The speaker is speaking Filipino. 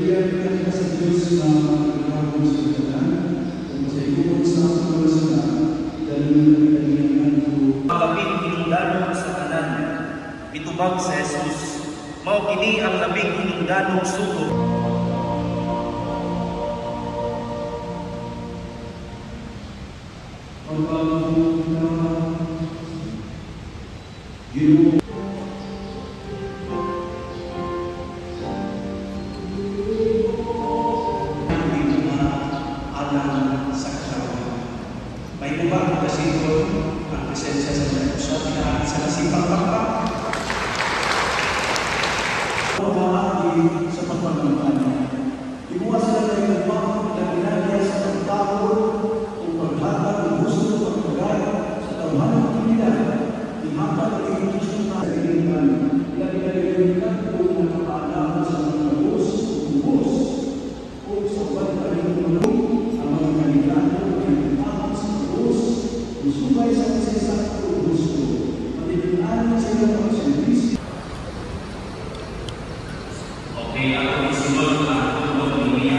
Kaya pinakita sa Diyos na magkakapon sa katalan, kung sa ikukot sa mga sana, dahil na pinaginahan ko. Labing hinungdanong sa tanan, mitubag sa Jesus, mao kini ang labing hinungdanong sugo. Pagpapagod na Ginoo. May ubang nagkasipon ang presensya sa mga puso, pinahagi sa nasipang pakpak. Pagpapagod sa pagpapagod niya. Ibuwas sila kayo ng pangod na ginagaya sa pagtakot o paghatag ng gusto at pagkagay sa tawhan ng pinila. Ihatag ang iyong gusto na sa iliman. Ilagay-ilagay kung nakakaalam sa mga kabos o kubos o sa pagkaling mga ang mga kandidato ay itakot sa kabos usubay sa kasesak o gusto. Matitilaan sila ng service. Okay, ako isunod ang tungkol ni